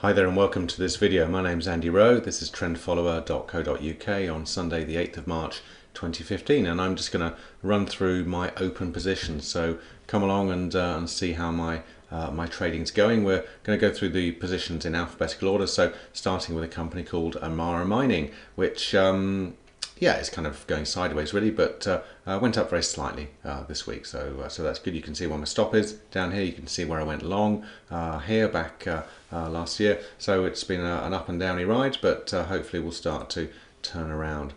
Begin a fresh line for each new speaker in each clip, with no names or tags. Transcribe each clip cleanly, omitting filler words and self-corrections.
Hi there and welcome to this video. My name's Andy Rowe. This is trendfollower.co.uk on Sunday the 8th of March 2015, and I'm just going to run through my open positions. So come along and see how my trading's going. We're going to go through the positions in alphabetical order, so starting with a company called Amara Mining, which yeah, it's kind of going sideways really, but went up very slightly this week, so that's good. You can see where my stop is down here. You can see where I went long here back last year. So it's been an up and downy ride, but hopefully we'll start to turn around.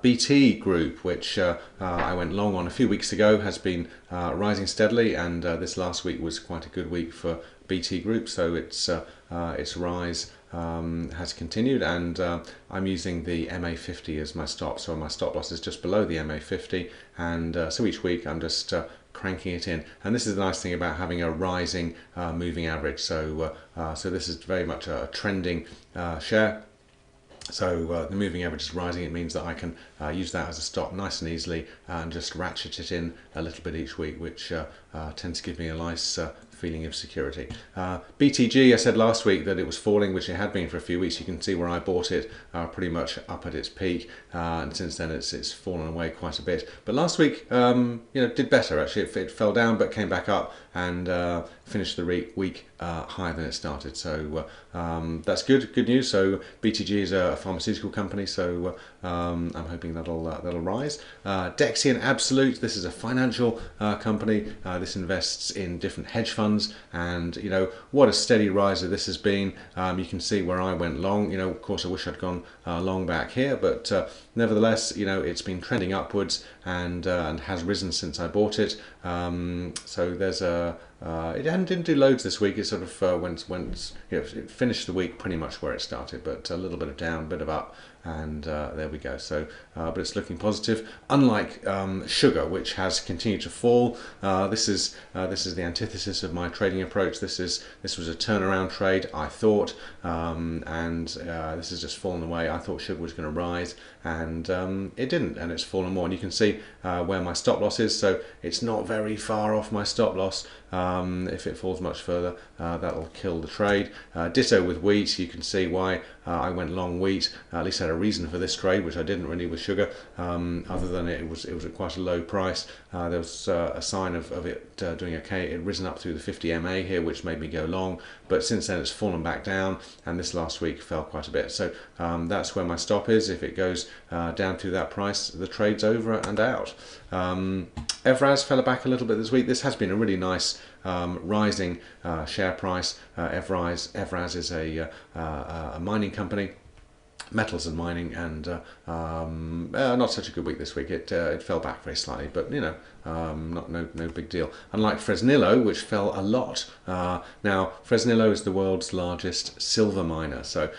BT Group, which I went long on a few weeks ago, has been rising steadily, and this last week was quite a good week for BT Group. So its rise has continued, and I'm using the MA50 as my stop, so my stop loss is just below the MA50, and so each week I'm just cranking it in. And this is the nice thing about having a rising moving average. So this is very much a trending share. So the moving average is rising. It means that I can use that as a stop nice and easily and just ratchet it in a little bit each week, which tends to give me a nice feeling of security. BTG, I said last week that it was falling, which it had been for a few weeks. You can see where I bought it pretty much up at its peak, and since then it's fallen away quite a bit. But last week, did better actually. It fell down but came back up and finished the week higher than it started. So that's good news. So BTG is a pharmaceutical company, so I'm hoping that'll rise. Dexian Absolute, this is a financial company. This invests in different hedge funds, and what a steady riser this has been. You can see where I went long. Of course I wish I'd gone long back here, but nevertheless, it's been trending upwards and has risen since I bought it. So there's it didn't do loads this week. It sort of it finished the week pretty much where it started, but a little bit of down, bit of up, and there we go. So but it's looking positive, unlike sugar, which has continued to fall. This is the antithesis of my trading approach. This was a turnaround trade, I thought, and this has just fallen away. I thought sugar was going to rise, and it didn't, and it's fallen more. And you can see where my stop loss is, so it's not very far off my stop loss. If it falls much further, that'll kill the trade. Ditto with wheat. You can see why I went long wheat. At least I had a reason for this trade, which I didn't really with sugar, other than it was at quite a low price. There was a sign of it doing okay. It risen up through the 50 MA here, which made me go long, but since then it's fallen back down, and this last week fell quite a bit. So that's where my stop is. If it goes down to that price, the trade's over and out. Evraz fell back a little bit this week. This has been a really nice rising share price. Evraz is a mining company, metals and mining, and not such a good week this week. It fell back very slightly, but no big deal. Unlike Fresnillo, which fell a lot. Now Fresnillo is the world's largest silver miner. So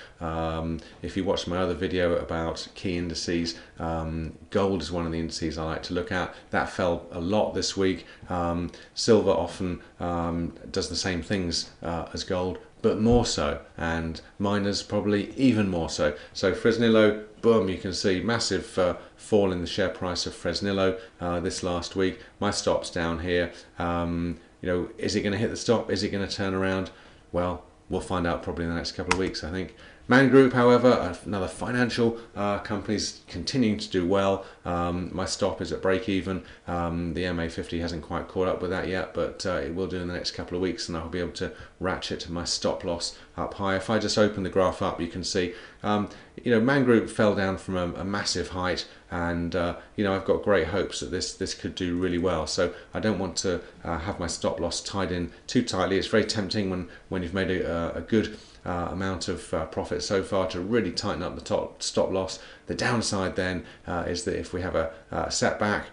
if you watched my other video about key indices, gold is one of the indices I like to look at. That fell a lot this week. Silver often does the same things as gold, but more so, and miners probably even more so. So Fresnillo, boom, you can see massive fall in the share price of Fresnillo this last week. My stop's down here. Is it going to hit the stop? Is it going to turn around? Well, we'll find out probably in the next couple of weeks, I think. Man Group, however, another financial company, is continuing to do well. My stop is at break even. The MA50 hasn't quite caught up with that yet, but it will do in the next couple of weeks, and I'll be able to ratchet my stop loss up high. If I just open the graph up, you can see Man Group fell down from a massive height, and I've got great hopes that this could do really well. So I don't want to have my stop loss tied in too tightly. It's very tempting when you've made a good amount of profit so far to really tighten up the top stop loss. The downside then is that if we have a setback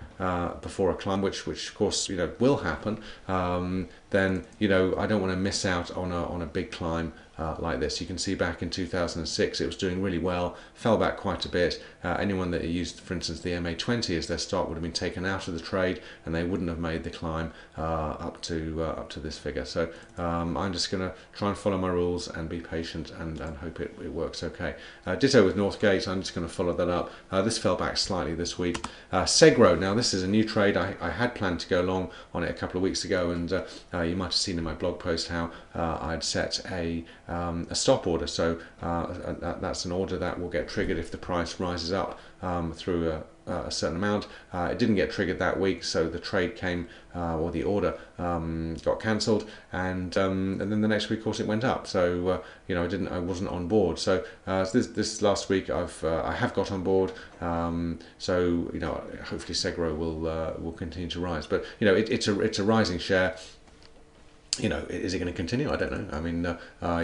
before a climb, which of course will happen, then I don't want to miss out on a big climb like this. You can see back in 2006 it was doing really well, fell back quite a bit. Anyone that used, for instance, the MA20 as their stop would have been taken out of the trade, and they wouldn't have made the climb up to this figure. So I'm just going to try and follow my rules and be patient and hope it works okay. Ditto with Northgate. I'm just going to follow that up. This fell back slightly this week. Segro, now this is a new trade. I had planned to go long on it a couple of weeks ago, and you might have seen in my blog post how I'd set a stop order. So that's an order that will get triggered if the price rises up through a certain amount. It didn't get triggered that week, so the trade came, or the order got cancelled, and then the next week, of course, it went up. So I wasn't on board. So this last week, I have got on board. So hopefully Segro will continue to rise. But it's a rising share. Is it going to continue? I don't know. I mean,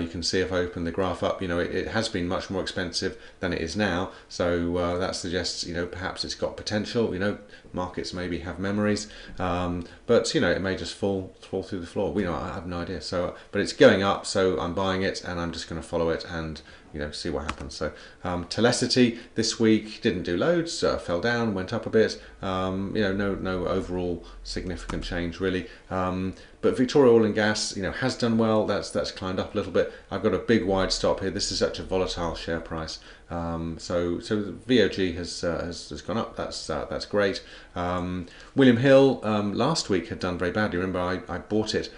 you can see if I open the graph up, it has been much more expensive than it is now. So that suggests, perhaps it's got potential. Markets maybe have memories, but it may just fall through the floor. I have no idea. So, but it's going up, so I'm buying it, and I'm just going to follow it and see what happens. So Telecity this week didn't do loads, fell down, went up a bit. No overall significant change really. But Victoria Oil and Gas, has done well. That's climbed up a little bit. I've got a big wide stop here. This is such a volatile share price. So the VOG has gone up. That's great. William Hill last week had done very badly. Remember, I bought it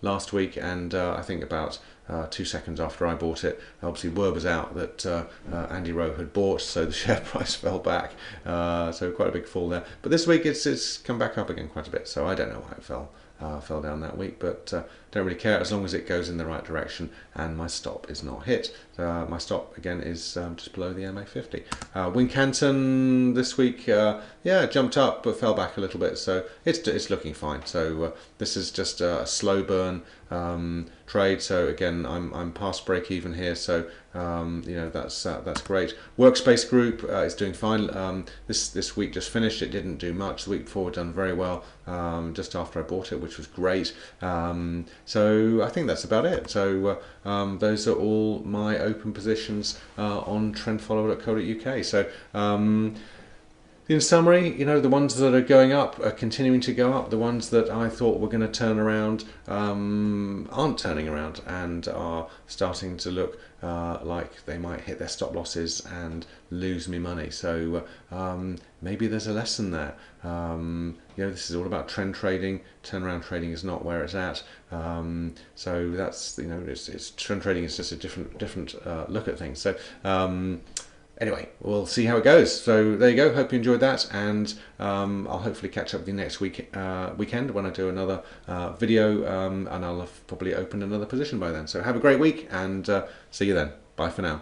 last week, and I think about 2 seconds after I bought it, obviously word was out that Andy Rowe had bought, so the share price fell back. So quite a big fall there. But this week it's come back up again quite a bit. So I don't know why it fell down that week, but don't really care as long as it goes in the right direction and my stop is not hit. My stop again is just below the MA50. Wincanton this week, jumped up but fell back a little bit, so it's looking fine. So this is just a slow burn trade. So again, I'm past break even here, so that's great. Workspace Group is doing fine. This week just finished. It didn't do much. The week before done very well, just after I bought it, which was great. So I think that's about it. So those are all my open positions on trendfollower.co.uk. So in summary, the ones that are going up are continuing to go up. The ones that I thought were going to turn around aren't turning around and are starting to look like they might hit their stop losses and lose me money. So maybe there's a lesson there. This is all about trend trading. Turnaround trading is not where it's at. So that's it's trend trading is just a different look at things. So. Anyway, we'll see how it goes. So there you go. Hope you enjoyed that, and I'll hopefully catch up with you next weekend when I do another video, and I'll have probably opened another position by then. So have a great week, and see you then. Bye for now.